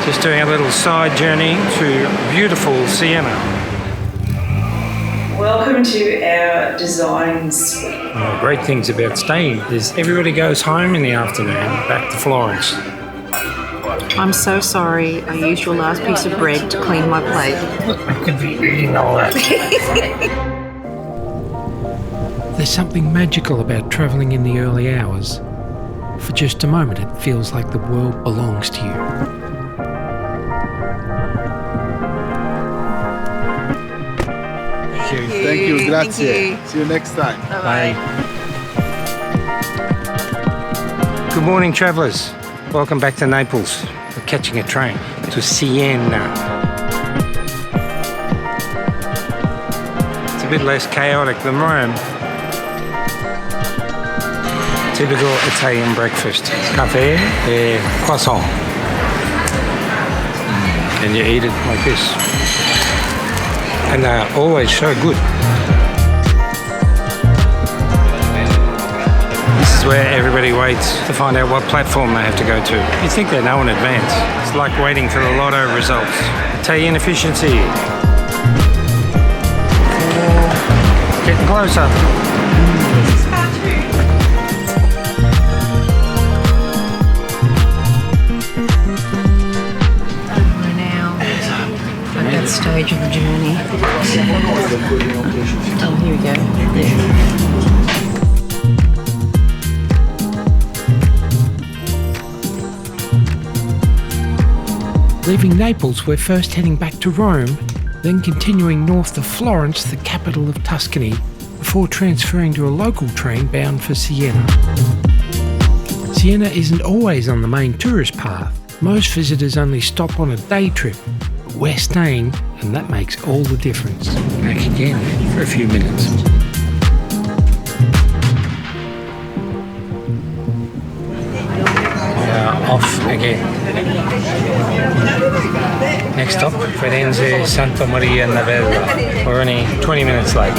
Just doing a little side journey to beautiful Siena. Welcome to our design suite. Great things about staying is everybody goes home in the afternoon, back to Florence. I'm so sorry I used your last piece of bread to clean my plate. I could be eating all that. There's something magical about travelling in the early hours. For just a moment, it feels like the world belongs to you. Thank you, grazie. See you next time. Bye. Good morning, travellers. Welcome back to Naples. We're catching a train to Siena. It's a bit less chaotic than Rome. Typical Italian breakfast. Cafe et croissant. And you eat it like this. And they're always so good. This is where everybody waits to find out what platform they have to go to. You think they know in advance. It's like waiting for the lotto results. Italian efficiency. Getting closer. Stage of the journey. Oh, here we go. Leaving Naples, we're first heading back to Rome, then continuing north to Florence, the capital of Tuscany, before transferring to a local train bound for Siena. Siena isn't always on the main tourist path. Most visitors only stop on a day trip. We're staying, and that makes all the difference. Back again for a few minutes. Off again. Next stop, Firenze, Santa Maria Novella. We're only 20 minutes late.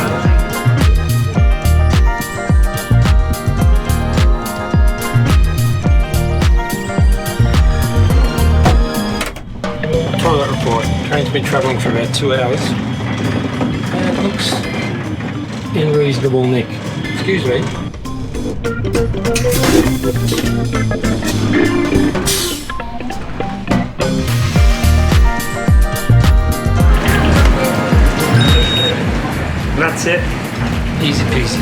Toilet report. Train's been travelling for about 2 hours. And it looks in reasonable nick. Excuse me. That's it. Easy peasy.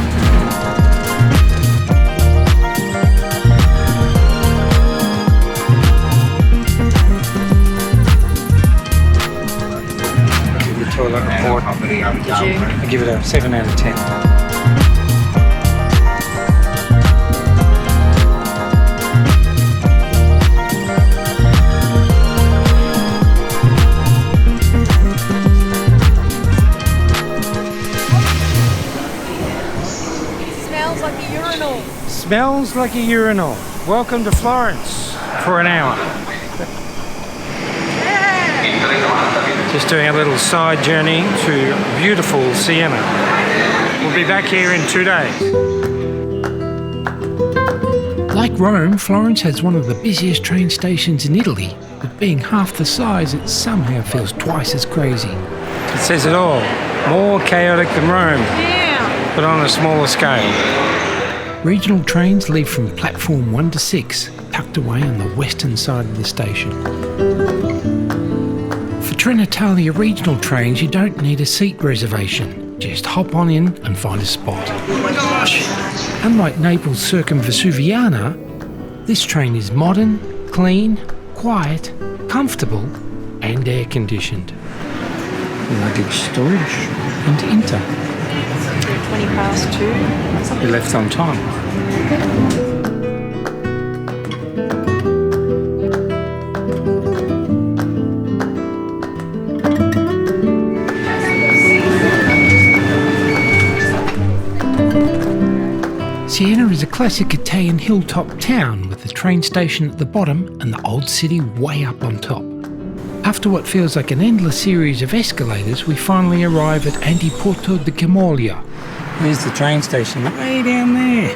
Toilet report. I give it a 7 out of 10. Smells like a urinal. Smells like a urinal. Welcome to Florence for an hour. Just doing a little side journey to beautiful Siena. We'll be back here in 2 days. Like Rome, Florence has one of the busiest train stations in Italy, but being half the size, it somehow feels twice as crazy. It says it all. More chaotic than Rome, but on a smaller scale. Regional trains leave from platform 1 to 6, tucked away on the western side of the station. For Trenitalia regional trains, you don't need a seat reservation. Just hop on in and find a spot. Oh my gosh! Unlike Naples Circumvesuviana, this train is modern, clean, quiet, comfortable and air-conditioned. Luggage storage and enter. 20 past 2. You left on time. Siena is a classic Italian hilltop town with the train station at the bottom and the old city way up on top. After what feels like an endless series of escalators, we finally arrive at Antiporto di Camoglia. There's the train station way down there,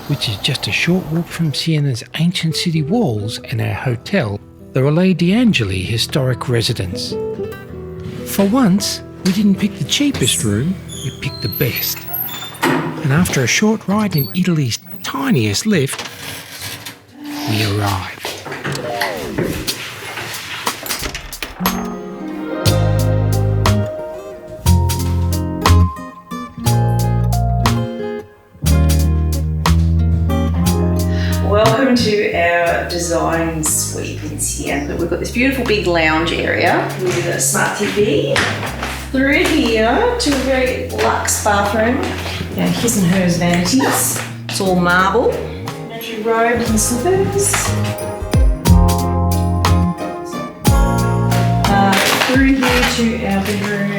which is just a short walk from Siena's ancient city walls and our hotel, the Relais de Angeli historic residence. For once, we didn't pick the cheapest room, we picked the best. And after a short ride in Italy's tiniest lift, we arrived. Welcome to our design suite in Siena. We've got this beautiful big lounge area. With a smart TV. Through here to a very luxe bathroom. His and hers vanities. It's all marble. Entry robes and slippers. Through here to our bedroom.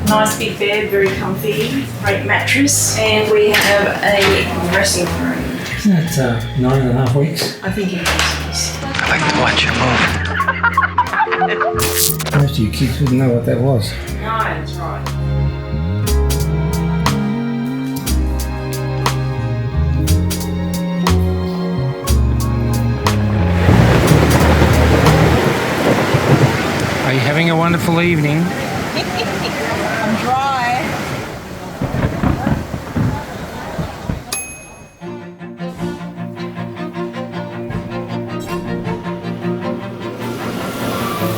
Nice big bed, very comfy, great mattress, and we have a dressing room. Isn't that 9.5 weeks? I think it is. I like to watch you move. Most of you kids wouldn't know what that was. No, that's right. Are you having a wonderful evening? I'm dry.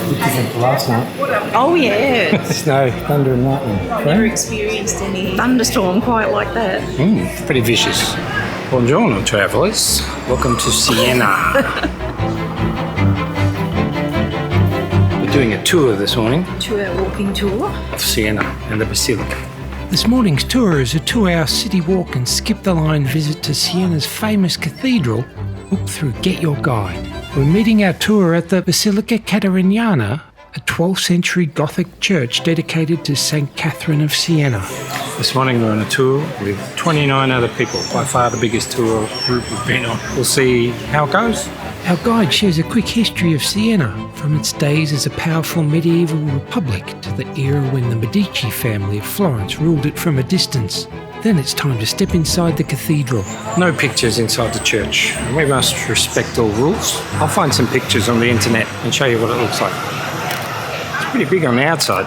Different to last night. Oh yeah. Snow, thunder and lightning. Never experienced any. Thunderstorm quite like that. It's pretty vicious. Buongiorno, travellers. Welcome to Siena. We're doing a tour this morning 2-hour walking tour. of Siena and the Basilica. This morning's tour is a 2-hour city walk and skip-the-line visit to Siena's famous cathedral, booked through Get Your Guide. We're meeting our tour at the Basilica Cateriniana, a 12th century Gothic church dedicated to St. Catherine of Siena. This morning we're on a tour with 29 other people, by far the biggest tour group we've been on. We'll see how it goes. Our guide shares a quick history of Siena, from its days as a powerful medieval republic to the era when the Medici family of Florence ruled it from a distance. Then it's time to step inside the cathedral. No pictures inside the church, and we must respect all rules. I'll find some pictures on the internet and show you what it looks like. It's pretty big on the outside.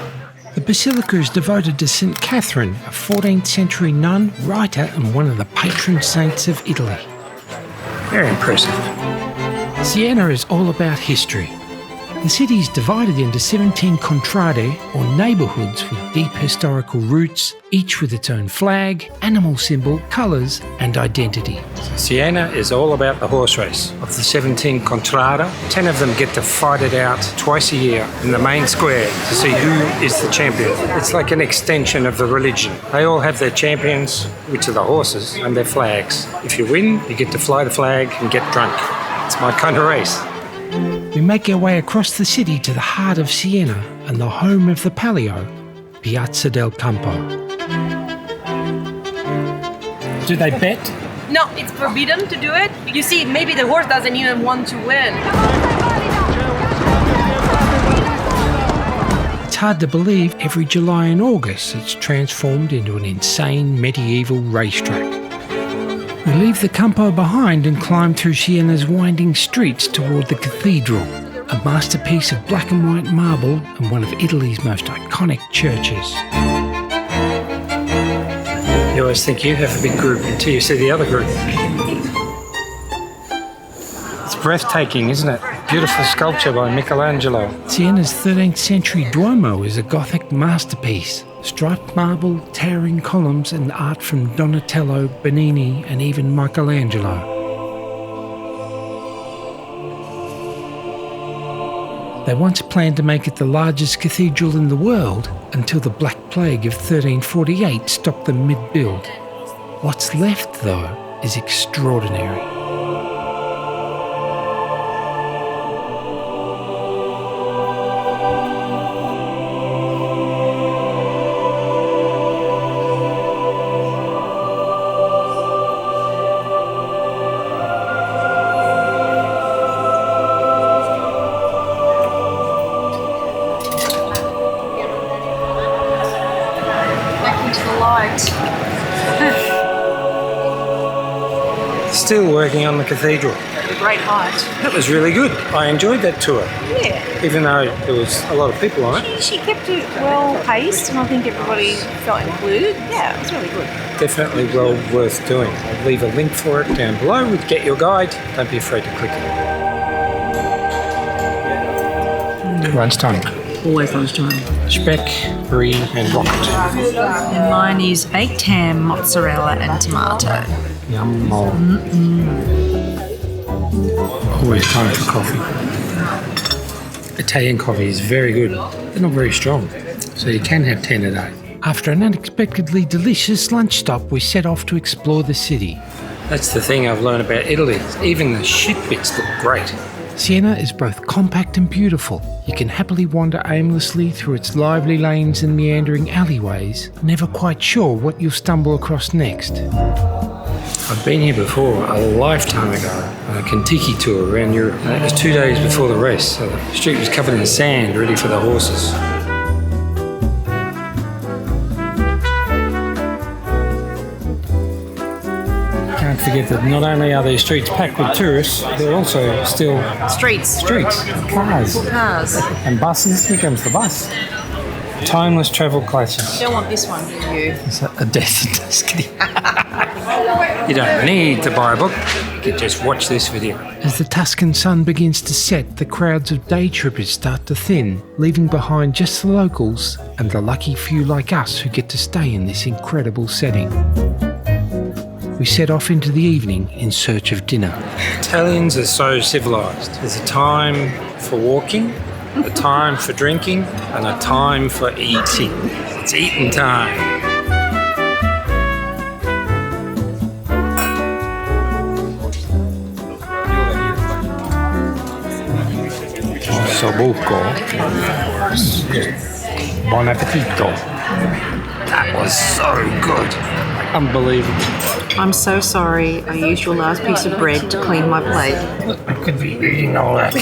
The basilica is devoted to St. Catherine, a 14th century nun, writer and one of the patron saints of Italy. Very impressive. Siena is all about history. The city is divided into 17 contrade, or neighbourhoods with deep historical roots, each with its own flag, animal symbol, colours and identity. Siena is all about the horse race. Of the 17 contrade, 10 of them get to fight it out twice a year in the main square to see who is the champion. It's like an extension of the religion. They all have their champions, which are the horses, and their flags. If you win, you get to fly the flag and get drunk. It's my kind of race. We make our way across the city to the heart of Siena and the home of the Palio, Piazza del Campo. Do they bet? No, it's forbidden to do it. You see, maybe the horse doesn't even want to win. It's hard to believe every July and August it's transformed into an insane medieval racetrack. We leave the Campo behind and climb through Siena's winding streets toward the cathedral, a masterpiece of black and white marble and one of Italy's most iconic churches. You always think you have a big group until you see the other group. It's breathtaking, isn't it? Beautiful sculpture by Michelangelo. Siena's 13th century Duomo is a Gothic masterpiece. Striped marble, towering columns and art from Donatello, Bernini and even Michelangelo. They once planned to make it the largest cathedral in the world until the Black Plague of 1348 stopped them mid-build. What's left, though, is extraordinary. Still working on the cathedral. The Great Height. That was really good. I enjoyed that tour, Yeah. even though there was a lot of people on it. She kept it well paced, and I think everybody felt included. Yeah, it was really good. Definitely well worth doing. I'll leave a link for it down below with Get Your Guide. Don't be afraid to click it. Lunchtime. Always lunchtime. Speck, brie and rocket. And mine is baked ham, mozzarella, and tomato. Yum. Always time for coffee. Italian coffee is very good. They're not very strong, so you can have 10 a day. After an unexpectedly delicious lunch stop, we set off to explore the city. That's the thing I've learned about Italy. Even the shit bits look great. Siena is both compact and beautiful. You can happily wander aimlessly through its lively lanes and meandering alleyways, never quite sure what you'll stumble across next. I've been here before, a lifetime ago, on a Kentucky tour around Europe. It was 2 days before the rest, so the street was covered in sand, ready for the horses. Can't forget that not only are these streets packed with tourists, they're also still Streets. cars, and buses. Here comes the bus. Timeless travel classics. Don't want this one, do you? It's a death in Tuscany. You don't need to buy a book. You can just watch this video. As the Tuscan sun begins to set, the crowds of day trippers start to thin, leaving behind just the locals and the lucky few like us who get to stay in this incredible setting. We set off into the evening in search of dinner. Italians are so civilised. There's a time for walking, a time for drinking, and a time for eating. It's eating time. Ossobuco. Buon appetito. That was so good. Unbelievable. I'm so sorry. I used your last piece of bread to clean my plate. I could be eating all that.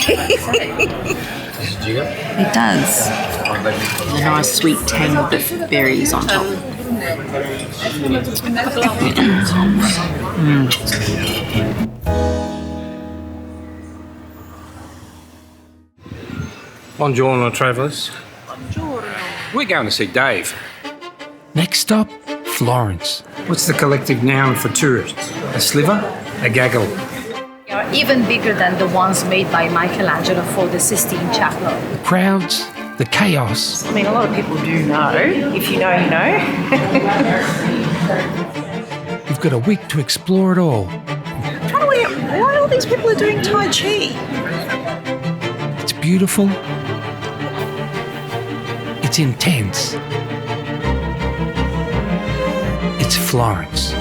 It does. The nice sweet tang of the berries on top. Buongiorno, travellers. We're going to see Dave. Next stop, Florence. What's the collective noun for tourists? A sliver? A gaggle? They are even bigger than the ones made by Michelangelo for the Sistine Chapel. The crowds, the chaos. I mean, a lot of people do know. If you know, you know. You've got a week to explore it all. Why all these people are doing Tai Chi? It's beautiful. It's intense. It's Florence.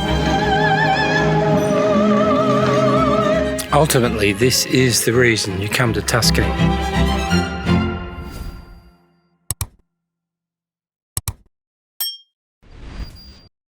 Ultimately, this is the reason you come to Tuscany.